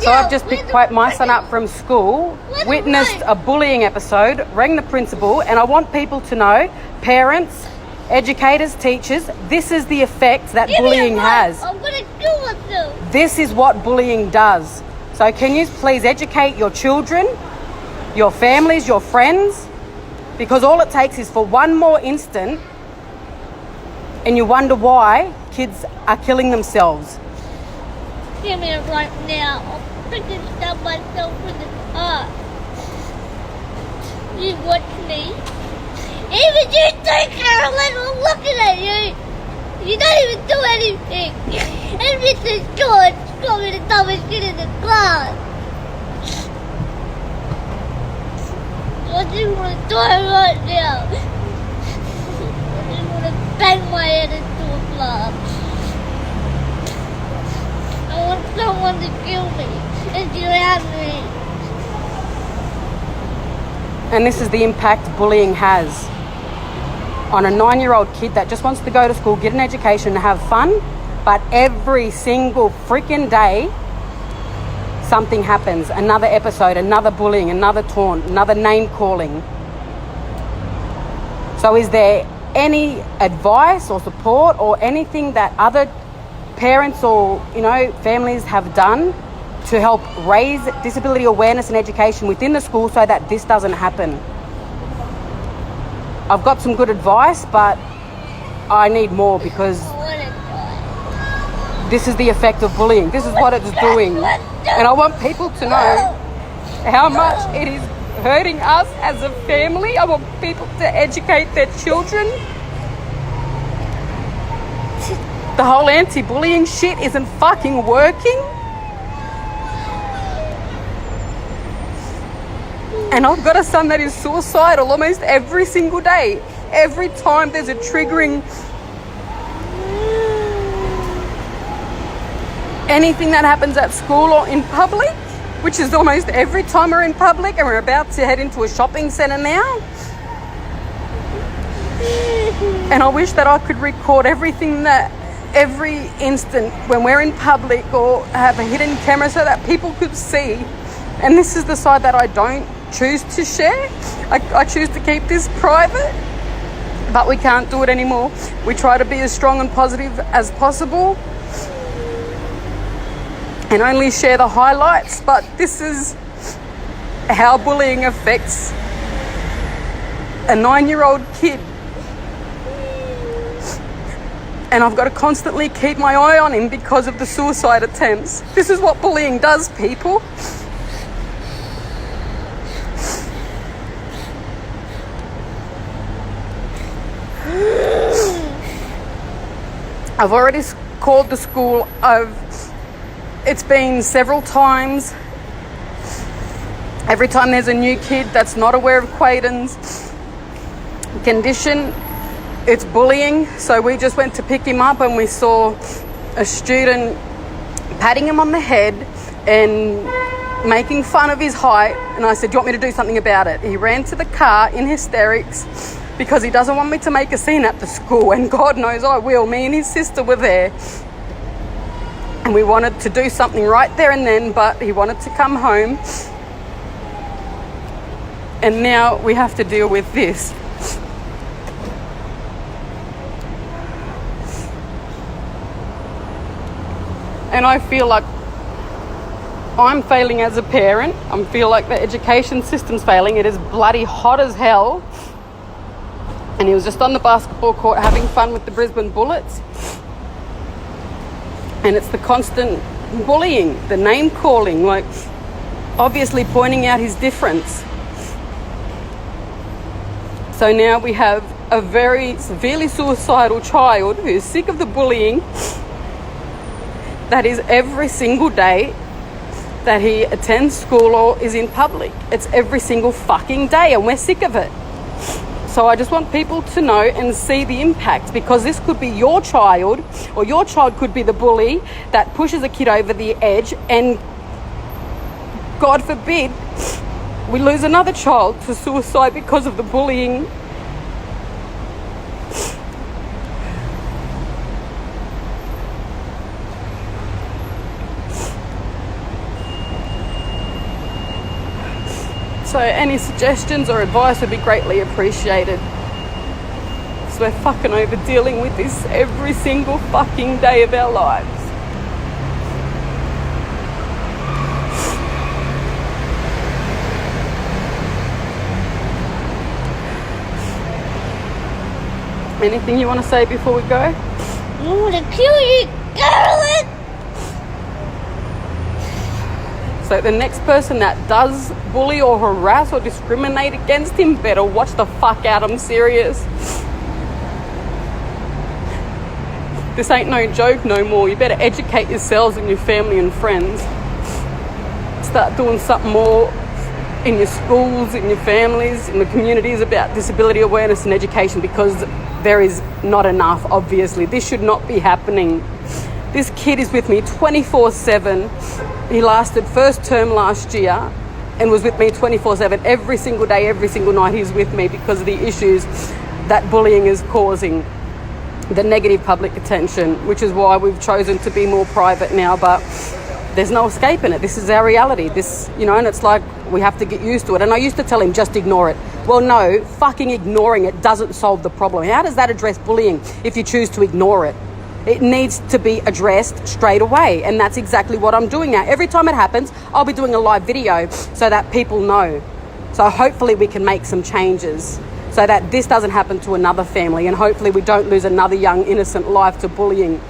So I've just picked my son up from school, witnessed a bullying episode, rang the principal, and I want people to know, parents, educators, teachers, this is the effect that bullying has. I'm going to do it though. This is what bullying does. So can you please educate your children, your families, your friends? Because all it takes is for one more instant and you wonder why kids are killing themselves. Give me it right now. I'll freaking stab myself in the heart. You watch me. Even you think, Carolyn, I'm looking at you. You don't even do anything. And Mrs. George got me the dumbest shit in the class. I just want to die right now. I just want to bang my head into a glass. I want someone to kill me and drown me. And this is the impact bullying has on a 9-year-old kid that just wants to go to school, get an education and have fun, but every single freaking day something happens, another episode, another bullying, another taunt, another name calling. So is there any advice or support or anything that other parents or, families have done to help raise disability awareness and education within the school so that this doesn't happen? I've got some good advice, but I need more because this is the effect of bullying. This is what it's doing. And I want people to know how much it is hurting us as a family. I want people to educate their children. The whole anti-bullying shit isn't fucking working. And I've got a son that is suicidal almost every single day. Every time there's a triggering anything that happens at school or in public, which is almost every time we're in public, and we're about to head into a shopping centre now. And I wish that I could record every instant when we're in public or have a hidden camera so that people could see. And this is the side that I don't choose to share. I choose to keep this private, but we can't do it anymore. We try to be as strong and positive as possible and only share the highlights, but this is how bullying affects a 9-year-old kid. And I've got to constantly keep my eye on him because of the suicide attempts. This is what bullying does, people. I've already called the school. It's been several times. Every time there's a new kid that's not aware of Quaden's condition, it's bullying. So we just went to pick him up and we saw a student patting him on the head and making fun of his height. And I said, do you want me to do something about it? He ran to the car in hysterics because he doesn't want me to make a scene at the school, and God knows I will. Me and his sister were there and we wanted to do something right there and then, but he wanted to come home, and now we have to deal with this. And I feel like I'm failing as a parent. I feel like the education system's failing. It is bloody hot as hell. And he was just on the basketball court having fun with the Brisbane Bullets. And it's the constant bullying, the name calling, like obviously pointing out his difference. So now we have a very severely suicidal child who's sick of the bullying that is every single day that he attends school or is in public. It's every single fucking day, and we're sick of it. So I just want people to know and see the impact, because this could be your child, or your child could be the bully that pushes a kid over the edge, and God forbid we lose another child to suicide because of the bullying. So any suggestions or advice would be greatly appreciated. So we're fucking over dealing with this every single fucking day of our lives. Anything you want to say before we go? I want to kill you, Carolyn! So the next person that does bully or harass or discriminate against him better watch the fuck out. I'm serious. This ain't no joke no more. You better educate yourselves and your family and friends. Start doing something more in your schools, in your families, in the communities about disability awareness and education, because there is not enough, obviously. This should not be happening. This kid is with me 24/7. He lasted first term last year and was with me 24/7. Every single day, every single night he's with me because of the issues that bullying is causing, the negative public attention, which is why we've chosen to be more private now. But there's no escaping it. This is our reality. This, you know, and it's like we have to get used to it. And I used to tell him, just ignore it. Well, no, fucking ignoring it doesn't solve the problem. How does that address bullying if you choose to ignore it? It needs to be addressed straight away. And that's exactly what I'm doing now. Every time it happens, I'll be doing a live video so that people know. So hopefully we can make some changes so that this doesn't happen to another family, and hopefully we don't lose another young innocent life to bullying.